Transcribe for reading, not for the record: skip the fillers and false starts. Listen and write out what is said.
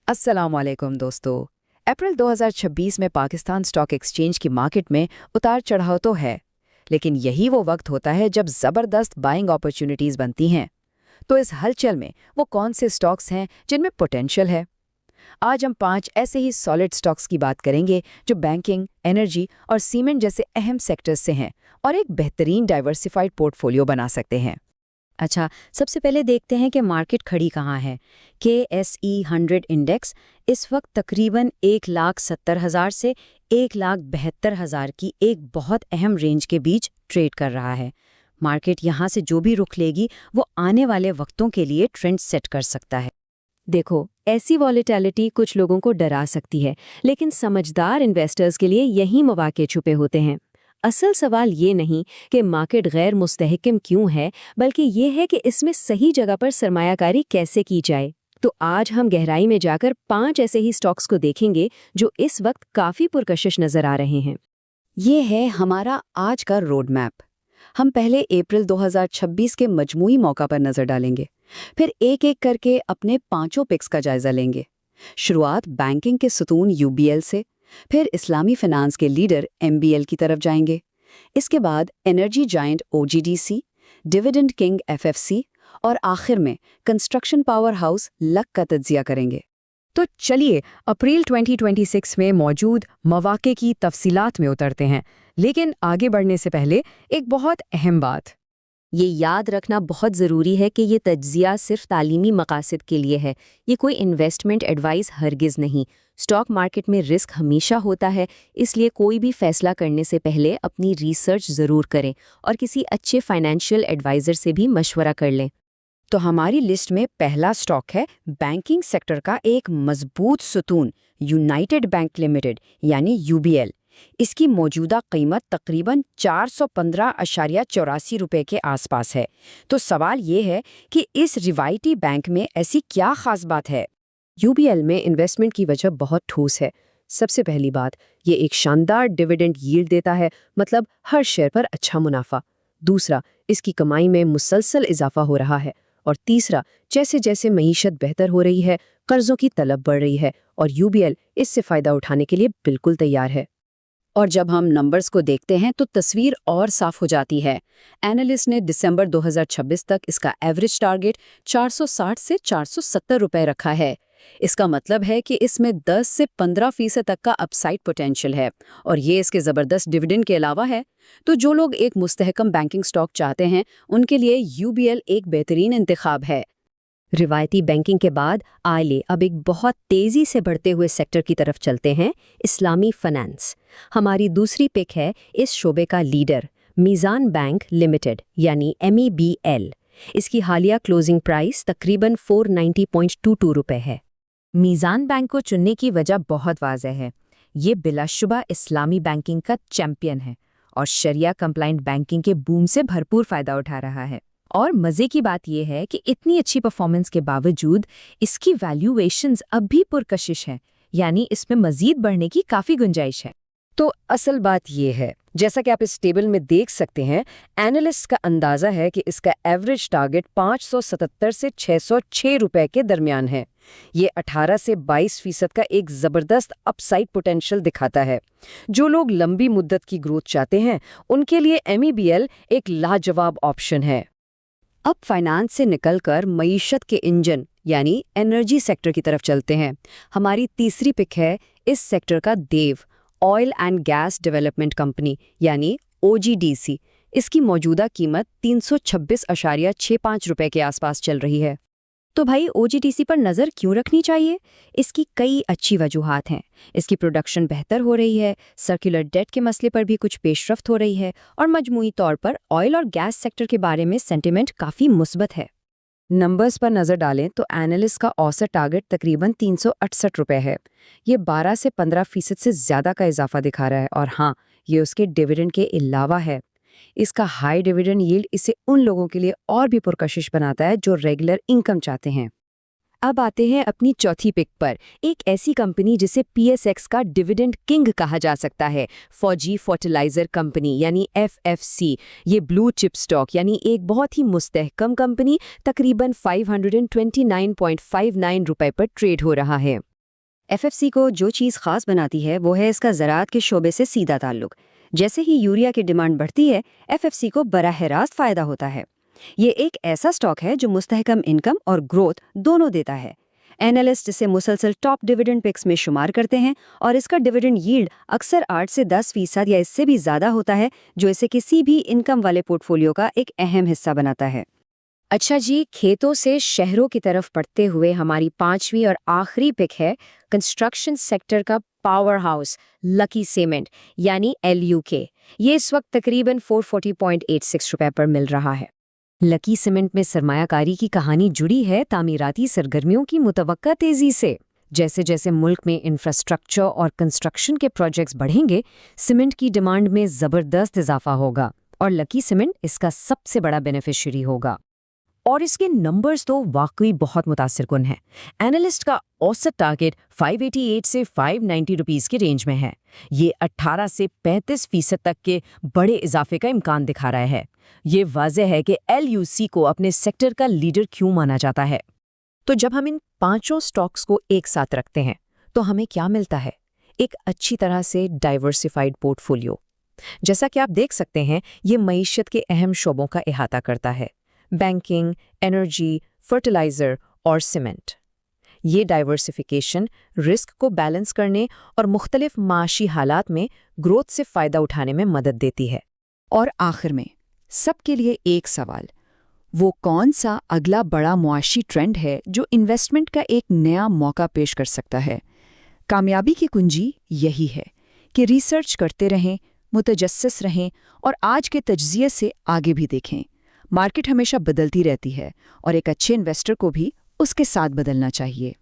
अस्सलामुअलैकुम दोस्तों। अप्रैल 2026 में पाकिस्तान स्टॉक एक्सचेंज की मार्केट में उतार चढ़ाव तो है, लेकिन यही वो वक्त होता है जब जबरदस्त बाइंग अपॉर्चुनिटीज बनती हैं। तो इस हलचल में वो कौन से स्टॉक्स हैं जिनमें पोटेंशियल है? आज हम 5 ऐसे ही सॉलिड स्टॉक्स की बात करेंगे जो बैंकिंग, एनर्जी और सीमेंट जैसे अहम सेक्टर्स से हैं और एक बेहतरीन डाइवर्सिफाइड पोर्टफोलियो बना सकते हैं। अच्छा, सबसे पहले देखते हैं कि मार्केट खड़ी कहाँ है। KSE 100 इंडेक्स इस वक्त तकरीबन 1,70,000 से 1,72,000 की एक बहुत अहम रेंज के बीच ट्रेड कर रहा है। मार्केट यहाँ से जो भी रुख लेगी वो आने वाले वक्तों के लिए ट्रेंड सेट कर सकता है। देखो, ऐसी वॉलेटिलिटी कुछ लोगों को डरा सकती है, लेकिन समझदार इन्वेस्टर्स के लिए यही मौके छुपे होते हैं। असल सवाल ये नहीं कि मार्केट गैर मुस्तहकम क्यों है, बल्कि ये है कि इसमें सही जगह पर सरमायाकारी कैसे की जाए। तो आज हम गहराई में जाकर 5 ऐसे ही स्टॉक्स को देखेंगे जो इस वक्त काफ़ी पुरकशिश नज़र आ रहे हैं। ये है हमारा आज का रोड मैप। हम पहले अप्रैल 2026 के मजमूई मौका पर नजर डालेंगे, फिर एक एक करके अपने 5 पिक्स का जायजा लेंगे। शुरुआत बैंकिंग के सुतून UBL से, फिर इस्लामी फाइनेंस के लीडर MBL की तरफ जाएंगे। इसके बाद energy giant OGDC, dividend king FFC और आखिर में कंस्ट्रक्शन पावर हाउस लक का तज्जिया करेंगे। तो चलिए अप्रैल 2026 में मौजूद मौके की तफसीलात में उतरते हैं, लेकिन आगे बढ़ने से पहले एक बहुत अहम बात। ये याद रखना बहुत ज़रूरी है कि ये तज्जिया सिर्फ तालीमी मकासद के लिए है। ये कोई इन्वेस्टमेंट एडवाइस हरगिज़ नहीं। स्टॉक मार्केट में रिस्क हमेशा होता है, इसलिए कोई भी फैसला करने से पहले अपनी रिसर्च ज़रूर करें और किसी अच्छे फाइनेंशियल एडवाइज़र से भी मशवरा कर लें। तो हमारी लिस्ट में पहला स्टॉक है बैंकिंग सेक्टर का एक मजबूत सुतून, यूनाइटेड बैंक लिमिटेड यानी UBL। इसकी मौजूदा कीमत तकरीबन 415.84 रुपए के आसपास है। तो सवाल ये है कि इस रिवायती बैंक में ऐसी क्या खास बात है? UBL में इन्वेस्टमेंट की वजह बहुत ठोस है। सबसे पहली बात, ये एक शानदार डिविडेंड यील्ड देता है, मतलब हर शेयर पर अच्छा मुनाफा। दूसरा, इसकी कमाई में मुसलसल इजाफा हो रहा है। और तीसरा, जैसे जैसे मईशत बेहतर हो रही है, कर्जों की तलब बढ़ रही है और UBL इससे फ़ायदा उठाने के लिए बिल्कुल तैयार है। और जब हम नंबर्स को देखते हैं तो तस्वीर और साफ हो जाती है। एनालिस्ट ने दिसंबर 2026 तक इसका एवरेज टारगेट 460 से 470 रुपए रखा है। इसका मतलब है कि इसमें 10 से 15% तक का अपसाइड पोटेंशियल है, और ये इसके ज़बरदस्त डिविडेंड के अलावा है। तो जो लोग एक मुस्तहकम बैंकिंग स्टॉक चाहते हैं, उनके लिए UBL एक बेहतरीन इंतखाब है। रिवायती बैंकिंग के बाद आइए अब एक बहुत तेज़ी से बढ़ते हुए सेक्टर की तरफ चलते हैं, इस्लामी फाइनेंस। हमारी दूसरी पिक है इस शोबे का लीडर, मीज़ान बैंक लिमिटेड यानी MEBL। इसकी हालिया क्लोजिंग प्राइस तकरीबन 490.22 रुपए है। मीज़ान बैंक को चुनने की वजह बहुत वाज़ेह है। ये बिलाशुबा इस्लामी बैंकिंग का चैंपियन है और शरिया कंप्लाइंट बैंकिंग के बूम से भरपूर फ़ायदा उठा रहा है। और मज़े की बात यह है कि इतनी अच्छी परफॉर्मेंस के बावजूद इसकी वैल्यूएशंस अब भी पुरकशिश हैं, यानी इसमें मज़ीद बढ़ने की काफ़ी गुंजाइश है। तो असल बात यह है, जैसा कि आप इस टेबल में देख सकते हैं, एनालिस्ट का अंदाजा है कि इसका एवरेज टारगेट 577 से 606 रुपए के दरमियान है। ये 18 से 22% का एक ज़बरदस्त अपसाइड पोटेंशियल दिखाता है। जो लोग लंबी मुद्दत की ग्रोथ चाहते हैं, उनके लिए MEBL एक लाजवाब ऑप्शन है। अब फाइनेंस से निकलकर मईशत के इंजन यानी एनर्जी सेक्टर की तरफ चलते हैं। हमारी तीसरी पिक है इस सेक्टर का देव, oil and gas development company यानी OGDC। इसकी मौजूदा कीमत 326.65 रुपए के आसपास चल रही है। तो भाई OGDC पर नज़र क्यों रखनी चाहिए? इसकी कई अच्छी वजूहात हैं। इसकी प्रोडक्शन बेहतर हो रही है, सर्कुलर डेट के मसले पर भी कुछ पेशरफ्त हो रही है, और मजमूई तौर पर ऑयल और गैस सेक्टर के बारे में सेंटिमेंट काफ़ी मुस्बत है। नंबर्स पर नजर डालें तो एनालिस्ट का औसत टारगेट तकरीबन 368 रुपए है। ये 12 से 15% से ज्यादा का इजाफा दिखा रहा है, और हाँ, ये उसके डिविडेंड के अलावा है। इसका हाई डिविडेंड यील्ड इसे उन लोगों के लिए और भी पुरकशिश बनाता है जो रेगुलर इनकम चाहते हैं। अब आते हैं अपनी चौथी पिक पर, एक ऐसी कंपनी जिसे PSX का डिविडेंड किंग कहा जा सकता है, फौजी फर्टिलाइजर कंपनी यानी FFC। ये ब्लू चिप स्टॉक यानी एक बहुत ही मुस्तहकम कंपनी तकरीबन 529.59 रुपए पर ट्रेड हो रहा है। एफएफसी को जो चीज़ खास बनाती है वो है इसका ज़राअत के शोबे से सीधा ताल्लुक। जैसे ही यूरिया की डिमांड बढ़ती है, एफएफसी को बराह रास्त फ़ायदा होता है। ये एक ऐसा स्टॉक है जो मुस्तहकम इनकम और ग्रोथ दोनों देता है। एनालिस्ट इसे मुसलसल टॉप डिविडेंड पिक्स में शुमार करते हैं और इसका डिविडेंड यील्ड अक्सर 8 से 10% या इससे भी ज़्यादा होता है, जो इसे किसी भी इनकम वाले पोर्टफोलियो का एक अहम हिस्सा बनाता है। अच्छा जी, खेतों से शहरों की तरफ बढ़ते हुए हमारी 5वीं और आखिरी पिक है कंस्ट्रक्शन सेक्टर का पावर हाउस लकी सीमेंट यानी LUK। ये इस वक्त तकरीबन 440.86 रुपए पर मिल रहा है। लकी सीमेंट में सरमायाकारी की कहानी जुड़ी है तामीराती सरगर्मियों की मुतवक्का तेजी से। जैसे जैसे मुल्क में इंफ्रास्ट्रक्चर और कंस्ट्रक्शन के प्रोजेक्ट्स बढ़ेंगे, सीमेंट की डिमांड में ज़बरदस्त इजाफा होगा और लकी सीमेंट इसका सबसे बड़ा बेनिफिशियरी होगा। और इसके नंबर्स तो वाकई बहुत मुतासिरकुन हैं। एनालिस्ट का औसत टारगेट 588 से 590 रुपीस के रेंज में है। ये 18 से 35% तक के बड़े इजाफे का इम्कान दिखा रहा है। ये वाज़ेह है कि LUC को अपने सेक्टर का लीडर क्यों माना जाता है। तो जब हम इन पांचों स्टॉक्स को एक साथ रखते हैं तो हमें क्या मिलता है? एक अच्छी तरह से डाइवर्सिफाइड पोर्टफोलियो। जैसा कि आप देख सकते हैं, ये मईशत के अहम शोबों का इहाता करता है: बैंकिंग, एनर्जी, फर्टिलाइजर और सीमेंट। ये डाइवर्सिफिकेशन रिस्क को बैलेंस करने और मुख्तलिफ माशी हालात में ग्रोथ से फ़ायदा उठाने में मदद देती है। और आखिर में सबके लिए एक सवाल, वो कौन सा अगला बड़ा मुआशी ट्रेंड है जो इन्वेस्टमेंट का एक नया मौका पेश कर सकता है? कामयाबी की कुंजी यही है कि रिसर्च करते रहें, मुतजस्सिस रहें और आज के तज्ज़िये से आगे भी देखें। मार्केट हमेशा बदलती रहती है और एक अच्छे इन्वेस्टर को भी उसके साथ बदलना चाहिए।